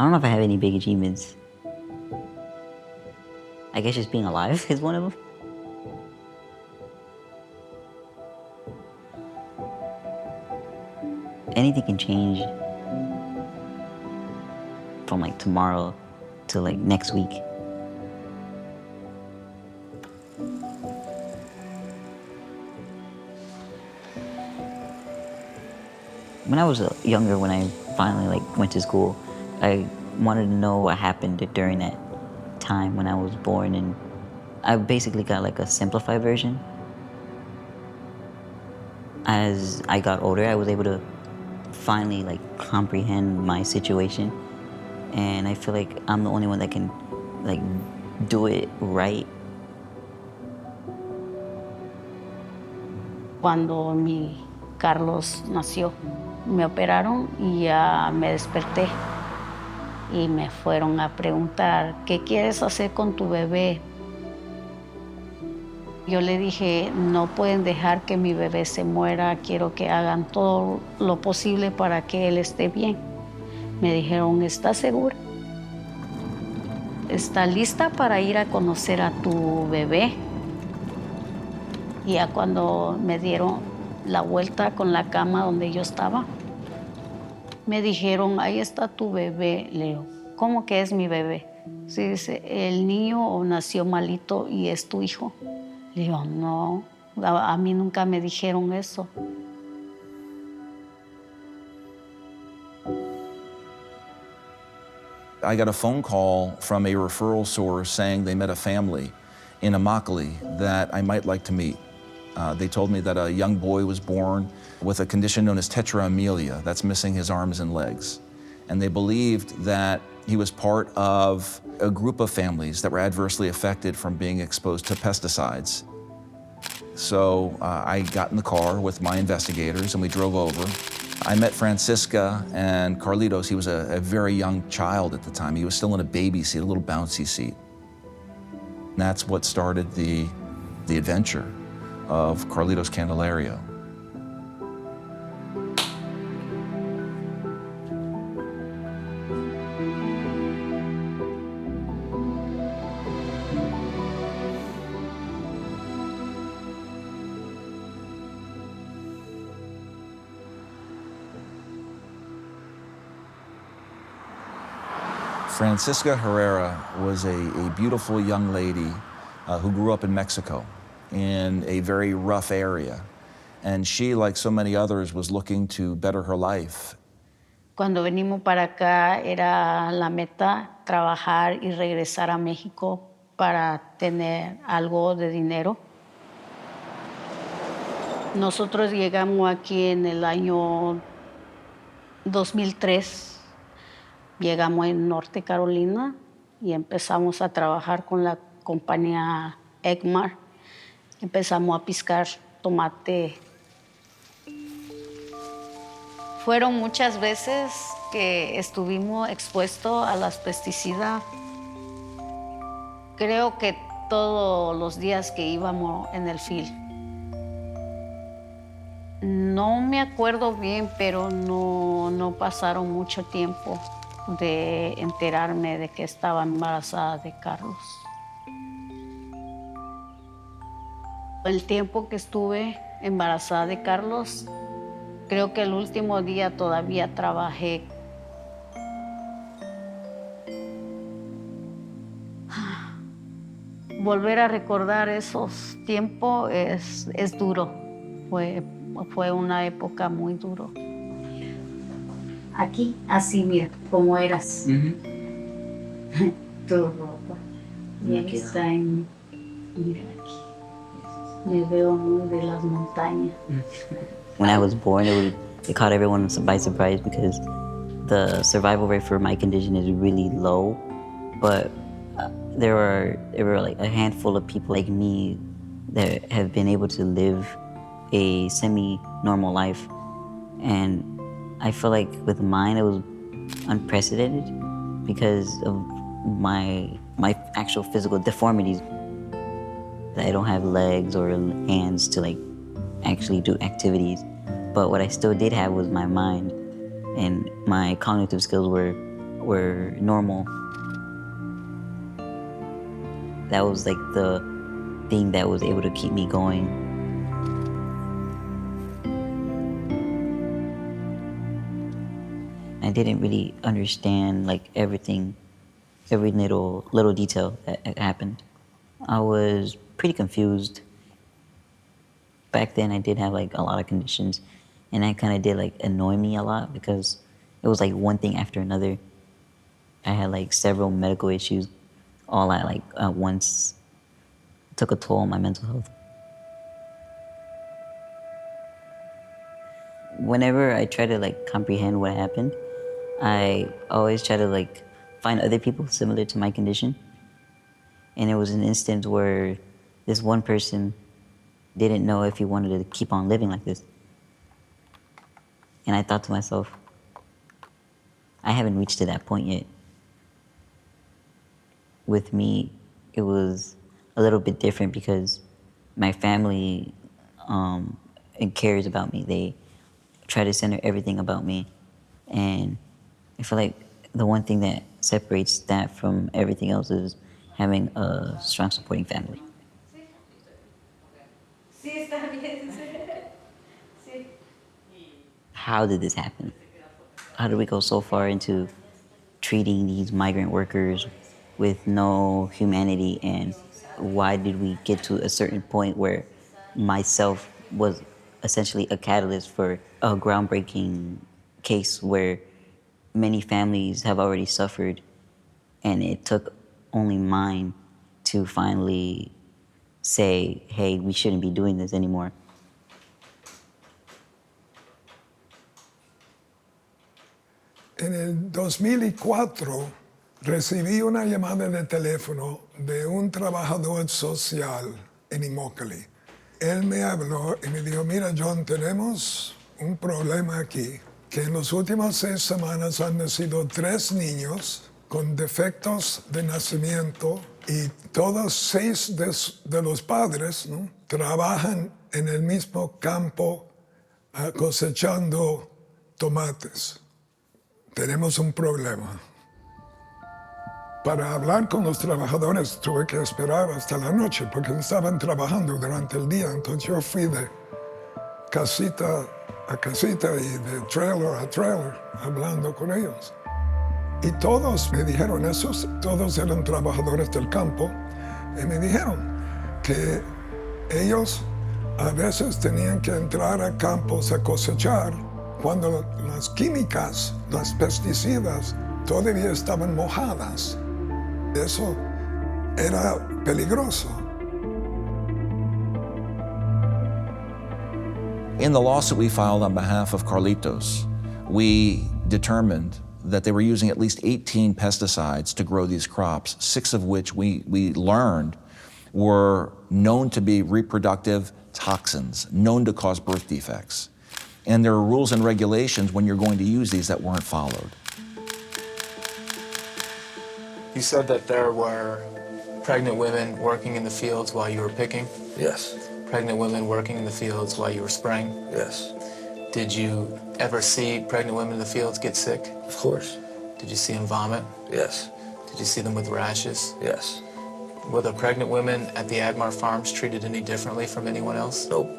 don't know if I have any big achievements. I guess just being alive is one of them. Anything can change from like tomorrow to like next week. When I was younger, when I finally like went to school, I wanted to know what happened during that time when I was born, and I basically got like a simplified version. As I got older, I was able to finally like comprehend my situation, and I feel like I'm the only one that can like do it right. Cuando mi Carlos nació, me operaron y ya me desperté y me fueron a preguntar, ¿qué quieres hacer con tu bebé? Yo le dije, no pueden dejar que mi bebé se muera, quiero que hagan todo lo posible para que él esté bien. Me dijeron, ¿estás segura? ¿Está lista para ir a conocer a tu bebé? Y ya cuando me dieron la vuelta con la cama donde yo estaba, me dijeron, ahí está tu bebé. Le digo, ¿cómo que es mi bebé? Sí, dice, el niño nació malito y es tu hijo. Le digo, no, a mí nunca me dijeron eso. I got a phone call from a referral source saying they met a family in Immokalee that I might like to meet. They told me that a young boy was born with a condition known as tetraamelia, that's missing his arms and legs. And they believed that he was part of a group of families that were adversely affected from being exposed to pesticides. So I got in the car with my investigators and we drove over. I met Francisca and Carlitos. He was a very young child at the time. He was still in a baby seat, a little bouncy seat. And that's what started the adventure of Carlitos Candelario. Francisca Herrera was a beautiful young lady who grew up in Mexico in a very rough area. And she, like so many others, was looking to better her life. Cuando venimos para acá era la meta trabajar y regresar a México para tener algo de dinero. Nosotros llegamos aquí en el año 2003. Llegamos en Norte Carolina y empezamos a trabajar con la compañía Egmar. Empezamos a piscar tomate. Fueron muchas veces que estuvimos expuestos a las pesticidas. Creo que todos los días que íbamos en el field. No me acuerdo bien, pero no pasaron mucho tiempo de enterarme de que estaba embarazada de Carlos. El tiempo que estuve embarazada de Carlos, creo que el último día todavía trabajé. Volver a recordar esos tiempos es duro. Fue una época muy duro. Aquí, así, mira, como eras. Tu ropa. Y aquí está en... Mira aquí. Me veo muy de las montañas. When I was born, it caught everyone by surprise because the survival rate for my condition is really low. But there were like a handful of people like me that have been able to live a semi-normal life. And I feel like with mine, it was unprecedented because of my actual physical deformities. I don't have legs or hands to like actually do activities. But what I still did have was my mind, and my cognitive skills were were normal. That was like the thing that was able to keep me going. I didn't really understand like everything, every little detail that happened. I was pretty confused. Back then I did have like a lot of conditions, and that kind of did like annoy me a lot because it was like one thing after another. I had like several medical issues all at like once. It took a toll on my mental health. Whenever I try to like comprehend what happened, I always try to like find other people similar to my condition. And it was an instance where this one person didn't know if he wanted to keep on living like this. And I thought to myself, I haven't reached to that point yet. With me, it was a little bit different because my family it cares about me. They try to center everything about me. And I feel like the one thing that separates that from everything else is having a strong supporting family. How did this happen? How did we go so far into treating these migrant workers with no humanity, and why did we get to a certain point where myself was essentially a catalyst for a groundbreaking case where many families have already suffered, and it took only mine to finally say, hey, we shouldn't be doing this anymore. En el 2004 recibí una llamada de teléfono de un trabajador social en Immokalee. Él me habló y me dijo, mira John, tenemos un problema aquí, que en las últimas 6 semanas han nacido 3 niños con defectos de nacimiento y todos 6 de los padres, ¿no?, trabajan en el mismo campo cosechando tomates. Tenemos un problema. Para hablar con los trabajadores tuve que esperar hasta la noche porque estaban trabajando durante el día. Entonces yo fui de casita a casita y de trailer a trailer hablando con ellos. Y todos me dijeron, todos eran trabajadores del campo, y me dijeron que ellos a veces tenían que entrar a campos a cosechar cuando las químicas, las pesticidas, todavía estaban mojadas. Eso era peligroso. In the lawsuit we filed on behalf of Carlitos, we determined that they were using at least 18 pesticides to grow these crops, 6 of which we learned were known to be reproductive toxins, known to cause birth defects. And there are rules and regulations when you're going to use these that weren't followed. You said that there were pregnant women working in the fields while you were picking? Yes, Pregnant women working in the fields while you were spraying? yes, Did you ever see pregnant women in the fields get sick? of course. Did you see them vomit? Yes, Did you see them with rashes? yes. Were the pregnant women at the Agmart farms treated any differently from anyone else? Nope.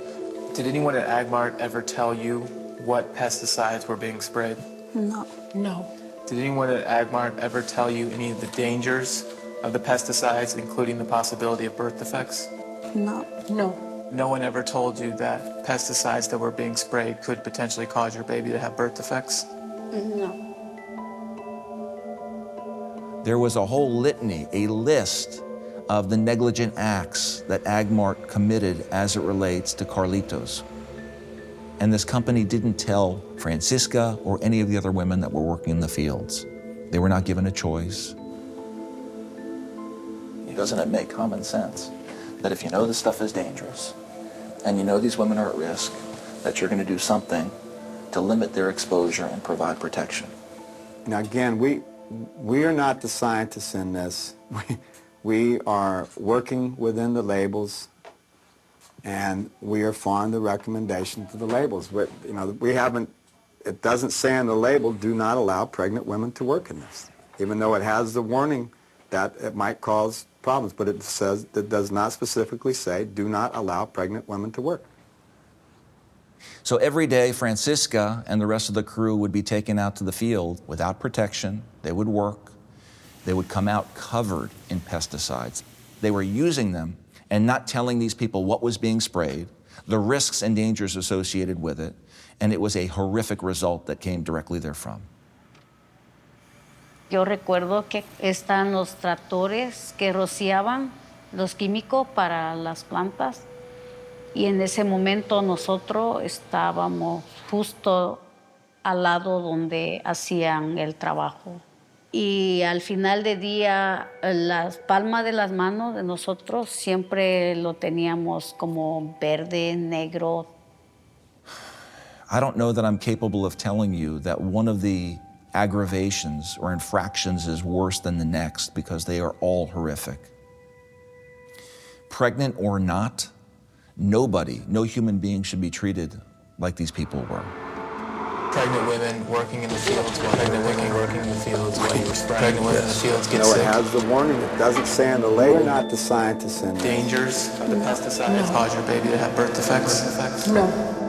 Did anyone at Agmart ever tell you what pesticides were being sprayed? No. No. Did anyone at Agmart ever tell you any of the dangers of the pesticides, including the possibility of birth defects? No. No. No one ever told you that pesticides that were being sprayed could potentially cause your baby to have birth defects? No. There was a whole litany, a list of the negligent acts that Agmart committed as it relates to Carlitos. And this company didn't tell Francisca or any of the other women that were working in the fields. They were not given a choice. Doesn't it make common sense that if you know this stuff is dangerous and you know these women are at risk, that you're going to do something to limit their exposure and provide protection? Now again, we are not the scientists in this. We are working within the labels, and we are following the recommendations of the labels. We haven't. It doesn't say on the label, do not allow pregnant women to work in this. even though it has the warning that it might cause problems, but it says, it does not specifically say, do not allow pregnant women to work. So every day, Francisca and the rest of the crew would be taken out to the field without protection. They would work. They would come out covered in pesticides. They were using them and not telling these people what was being sprayed, the risks and dangers associated with it, and it was a horrific result that came directly therefrom. Yo recuerdo que están los tractores que rociaban los químicos para las plantas y en ese momento nosotros estábamos justo al lado donde hacían el trabajo. Y al final del día, las palmas de las manos de nosotros siempre lo teníamos como verde, negro. I don't know that I'm capable of telling you that one of the aggravations or infractions is worse than the next because they are all horrific. Pregnant or not, nobody, no human being should be treated like these people were. Pregnant women working in the fields while pregnant women working in the fields while you were spraying. Pregnant women in the fields get No, it sick. has the warning. It doesn't say in the label. We're not the scientists in this. Dangers of the pesticides cause your baby to have birth defects. No.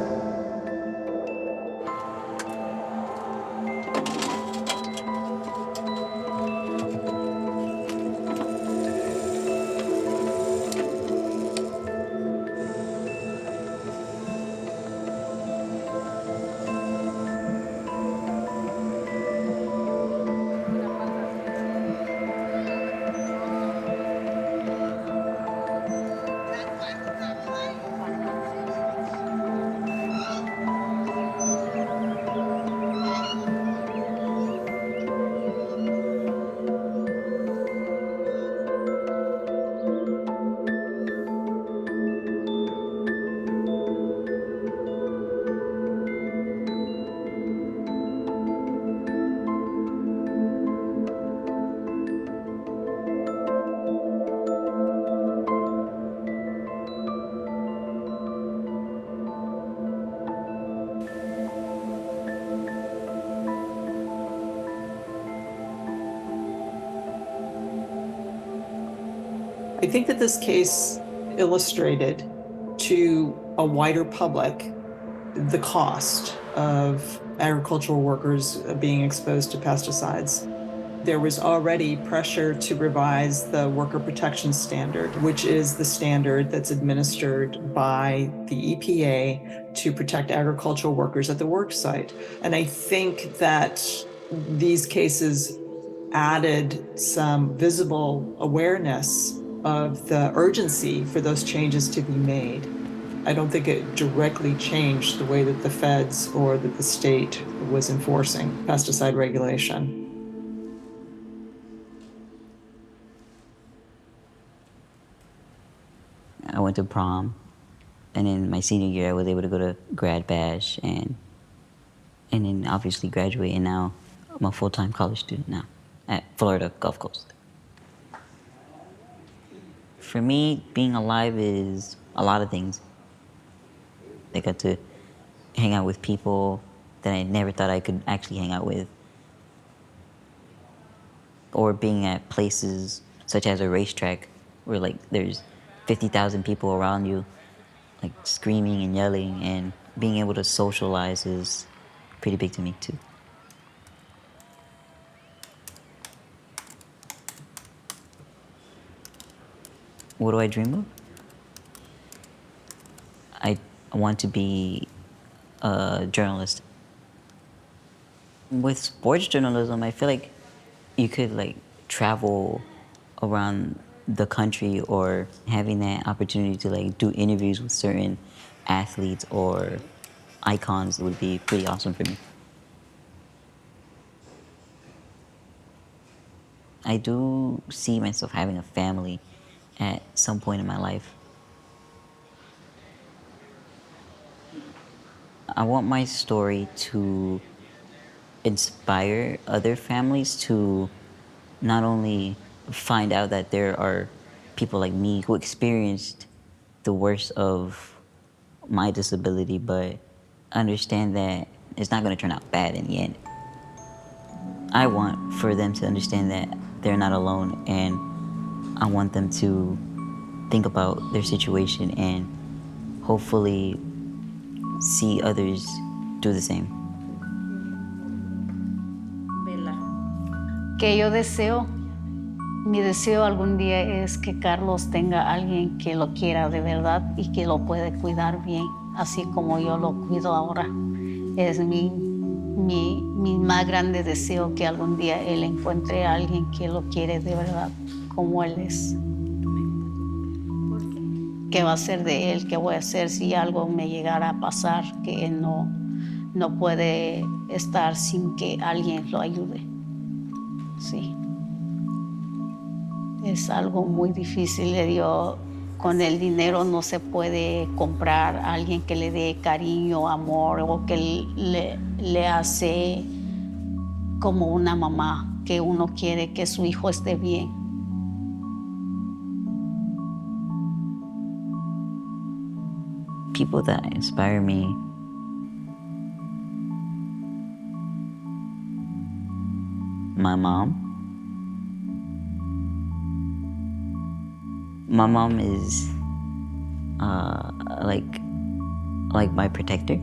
I think that this case illustrated to a wider public the cost of agricultural workers being exposed to pesticides. There was already pressure to revise the Worker Protection Standard, which is the standard that's administered by the EPA to protect agricultural workers at the work site. And I think that these cases added some visible awareness of the urgency for those changes to be made. I don't think it directly changed the way that the feds or that the state was enforcing pesticide regulation. I went to prom, and in my senior year, I was able to go to grad bash and then obviously graduate, and now I'm a full-time college student now at Florida Gulf Coast. For me, being alive is a lot of things. I got to hang out with people that I never thought I could actually hang out with. Or being at places such as a racetrack where like there's 50,000 people around you, like screaming and yelling, and being able to socialize is pretty big to me too. What do I dream of? I want to be a journalist. With sports journalism, I feel like you could like travel around the country, or having that opportunity to like do interviews with certain athletes or icons would be pretty awesome for me. I do see myself having a family at some point in my life. I want my story to inspire other families to not only find out that there are people like me who experienced the worst of my disability, but understand that it's not going to turn out bad in the end. I want for them to understand that they're not alone, and I want them to think about their situation and hopefully see others do the same. Que yo deseo, mi deseo algún día es que Carlos tenga a alguien que lo quiera de verdad y que lo puede cuidar bien, así como yo lo cuido ahora. Es mi más grande deseo, que algún día él encuentre a alguien que lo quiere de verdad, como él es. ¿Qué va a ser de él? ¿Qué voy a hacer si algo me llegara a pasar? Que él no puede estar sin que alguien lo ayude. Sí. Es algo muy difícil. Le dio, con el dinero no se puede comprar a alguien que le dé cariño, amor, o que le hace como una mamá, que uno quiere que su hijo esté bien. People that inspire me, my mom. My mom is like my protector.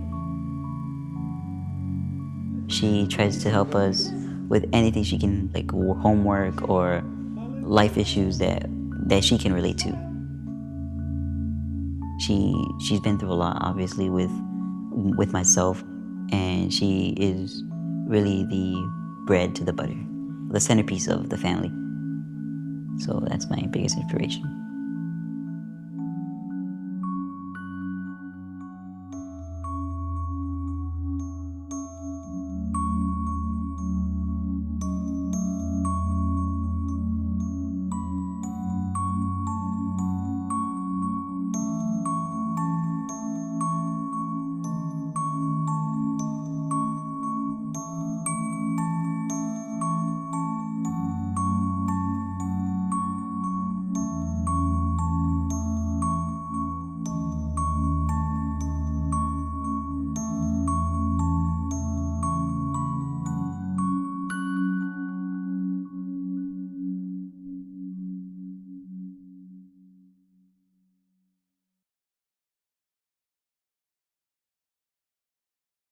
She tries to help us with anything she can, like homework or life issues that she can relate to. She's been through a lot, obviously, with myself, and she is really the bread to the butter, the centerpiece of the family. So that's my biggest inspiration.